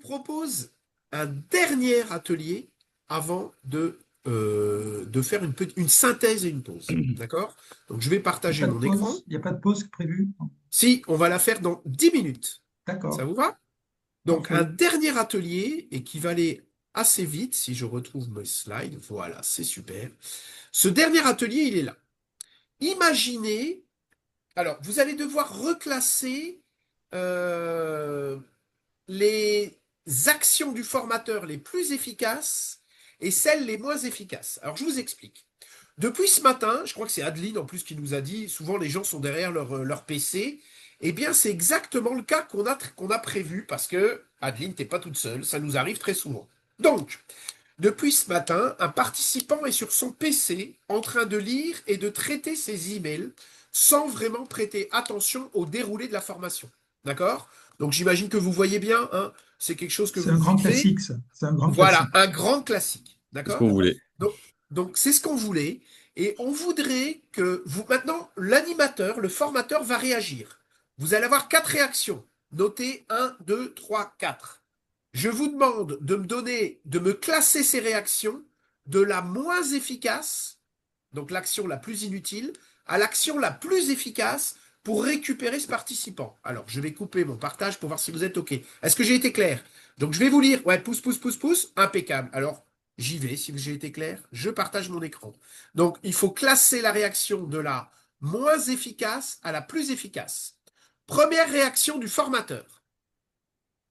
propose un dernier atelier avant de faire une synthèse et une pause. D'accord? Donc, je vais Il n'y a partager pas de mon écran. pause, il n'y a pas de pause prévue. Si, on va la faire dans 10 minutes. Ça D'accord, vous va? Donc, un parfait. dernier atelier et qui va aller assez vite si je retrouve mes slides. Voilà, c'est super. Ce dernier atelier, il est là. Imaginez, alors, vous allez devoir reclasser euh, les actions du formateur les plus efficaces et celles les moins efficaces. Alors, je vous explique. Depuis ce matin, je crois que c'est Adeline en plus qui nous a dit, souvent les gens sont derrière leur PC. Eh bien, c'est exactement le cas qu'on a prévu parce que Adeline, t'es pas toute seule, ça nous arrive très souvent. Donc, depuis ce matin, un participant est sur son PC en train de lire et de traiter ses emails sans vraiment prêter attention au déroulé de la formation. D'accord? Donc j'imagine que vous voyez bien, hein, c'est quelque chose que C'est un vous grand vivez. classique, ça. C'est un grand Voilà, classique. un grand classique. C'est ce qu'on D'accord? voulait. Donc, donc c'est ce qu'on voulait. Et on voudrait que vous, maintenant, l'animateur, le formateur va réagir. Vous allez avoir 4 réactions. Notez 1, 2, 3, 4. Je vous demande de me donner, de me classer ces réactions de la moins efficace, donc l'action la plus inutile, à l'action la plus efficace pour récupérer ce participant. Alors, je vais couper mon partage pour voir si vous êtes OK. Est-ce que j'ai été clair? Donc, je vais vous lire. Ouais, pouce, pouce, pouce, pouce. Impeccable. Alors, j'y vais, si j'ai été clair. Je partage mon écran. Donc, il faut classer la réaction de la moins efficace à la plus efficace. Première réaction du formateur.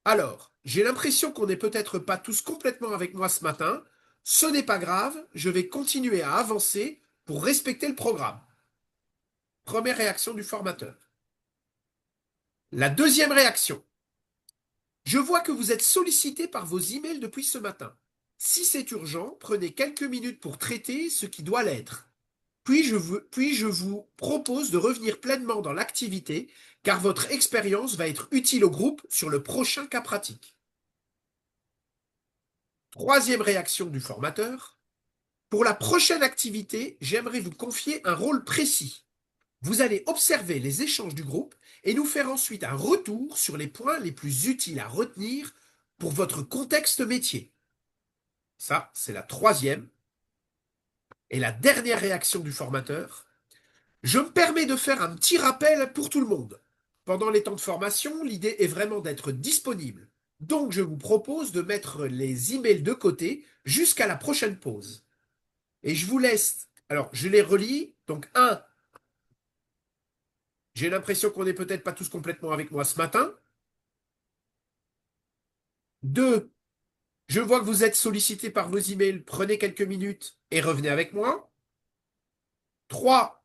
Alors, j'ai l'impression qu'on n'est peut-être pas tous complètement avec moi ce matin. Ce n'est pas grave, je vais continuer à avancer pour respecter le programme. Première réaction du formateur. La deuxième réaction. Je vois que vous êtes sollicité par vos emails depuis ce matin. Si c'est urgent, prenez quelques minutes pour traiter ce qui doit l'être. Puis je vous propose de revenir pleinement dans l'activité, car votre expérience va être utile au groupe sur le prochain cas pratique. Troisième réaction du formateur. Pour la prochaine activité, j'aimerais vous confier un rôle précis. Vous allez observer les échanges du groupe et nous faire ensuite un retour sur les points les plus utiles à retenir pour votre contexte métier. Ça, c'est la troisième et la dernière réaction du formateur. Je me permets de faire un petit rappel pour tout le monde. Pendant les temps de formation, l'idée est vraiment d'être disponible. Donc, je vous propose de mettre les emails de côté jusqu'à la prochaine pause. Et je vous laisse. Alors, je les relis. Donc, un, j'ai l'impression qu'on n'est peut-être pas tous complètement avec moi ce matin. Deux, je vois que vous êtes sollicité par vos emails. Prenez quelques minutes et revenez avec moi. Trois,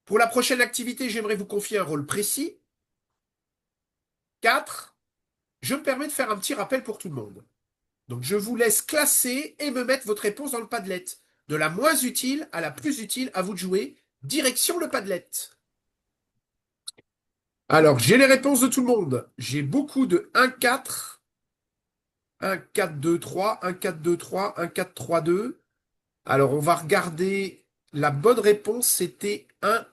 pour la prochaine activité, j'aimerais vous confier un rôle précis. Quatre, je me permets de faire un petit rappel pour tout le monde. Donc, je vous laisse classer et me mettre votre réponse dans le Padlet. De la moins utile à la plus utile, à vous de jouer. Direction le Padlet. Alors, j'ai les réponses de tout le monde. J'ai beaucoup de 1-4, 1-4-2-3, 1-4-2-3, 1-4-3-2. Alors, on va regarder. La bonne réponse, c'était 1-4-2-3.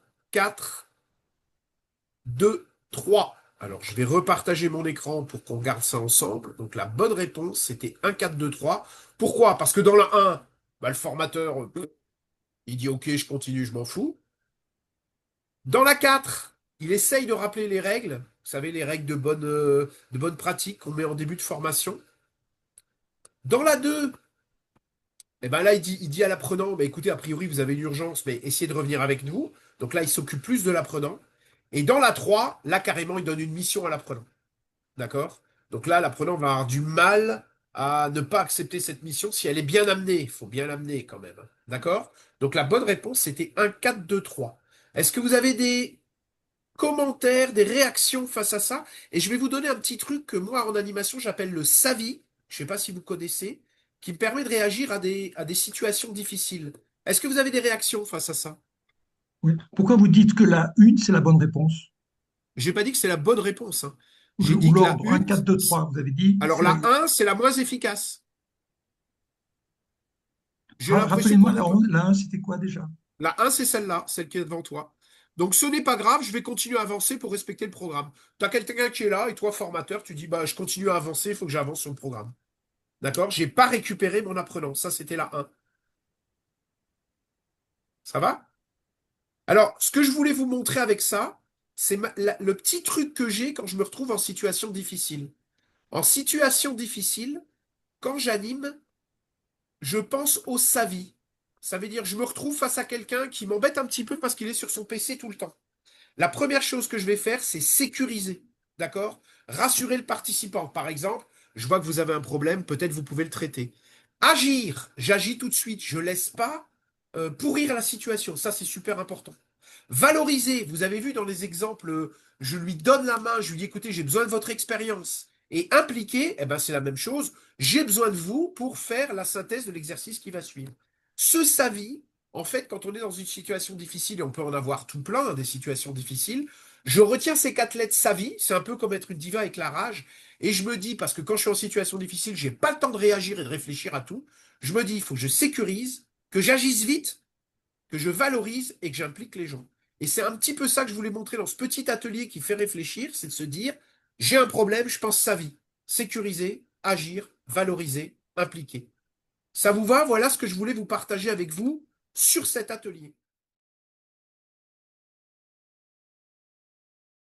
Alors, je vais repartager mon écran pour qu'on garde ça ensemble. Donc, la bonne réponse, c'était 1-4-2-3. Pourquoi? Parce que dans la 1, bah, le formateur, il dit OK, je continue, je m'en fous. Dans la 4, il essaye de rappeler les règles. Vous savez, les règles de bonne pratique qu'on met en début de formation. Dans la 2, eh ben là, il dit à l'apprenant, bah, écoutez, a priori, vous avez une urgence, mais essayez de revenir avec nous. Donc là, il s'occupe plus de l'apprenant. Et dans la 3, là, carrément, il donne une mission à l'apprenant. D'accord? Donc là, l'apprenant va avoir du mal à ne pas accepter cette mission si elle est bien amenée. Il faut bien l'amener quand même. D'accord? Donc la bonne réponse, c'était 1-4-2-3. Est-ce que vous avez des commentaires, des réactions face à ça? Et je vais vous donner un petit truc que moi, en animation, j'appelle le SAVI. Je ne sais pas si vous connaissez, qui me permet de réagir à des situations difficiles. Est-ce que vous avez des réactions face à ça? Oui. Pourquoi vous dites que la une, c'est la bonne réponse? J'ai pas dit que c'est la bonne réponse, hein. J'ai Ou dit que la l'ordre, un, une, 4, 2, 3, vous avez dit, alors c'est la... la un, c'est la moins efficace. J'ai l'impression qu'on Rappelez-moi, n'est pas. la 1, c'était quoi déjà? La un, c'est celle-là, celle qui est devant toi. Donc ce n'est pas grave, je vais continuer à avancer pour respecter le programme. Tu as quelqu'un qui est là et toi, formateur, tu dis bah je continue à avancer, il faut que j'avance sur le programme. D'accord? J'ai pas récupéré mon apprenant. Ça, c'était la 1. Ça va? Alors, ce que je voulais vous montrer avec ça, c'est le petit truc que j'ai quand je me retrouve en situation difficile. En situation difficile, quand j'anime, je pense au SAVI. Ça veut dire, je me retrouve face à quelqu'un qui m'embête un petit peu parce qu'il est sur son PC tout le temps. La première chose que je vais faire, c'est sécuriser. D'accord? Rassurer le participant. Par exemple, je vois que vous avez un problème, peut-être vous pouvez le traiter. Agir, j'agis tout de suite, je ne laisse pas pourrir la situation. Ça, c'est super important. Valoriser, vous avez vu dans les exemples, je lui donne la main, je lui dis écoutez, j'ai besoin de votre expérience. Et impliquer, eh ben, c'est la même chose. J'ai besoin de vous pour faire la synthèse de l'exercice qui va suivre. Ce SAVI, en fait, quand on est dans une situation difficile, et on peut en avoir tout plein, hein, des situations difficiles, je retiens ces 4 lettres SAVI, c'est un peu comme être une diva avec la rage, et je me dis, parce que quand je suis en situation difficile, j'ai pas le temps de réagir et de réfléchir à tout, je me dis, il faut que je sécurise, que j'agisse vite, que je valorise et que j'implique les gens. Et c'est un petit peu ça que je voulais montrer dans ce petit atelier qui fait réfléchir, c'est de se dire, j'ai un problème, je pense sa vie. Sécuriser, agir, valoriser, impliquer. Ça vous va? Voilà ce que je voulais vous partager avec vous sur cet atelier.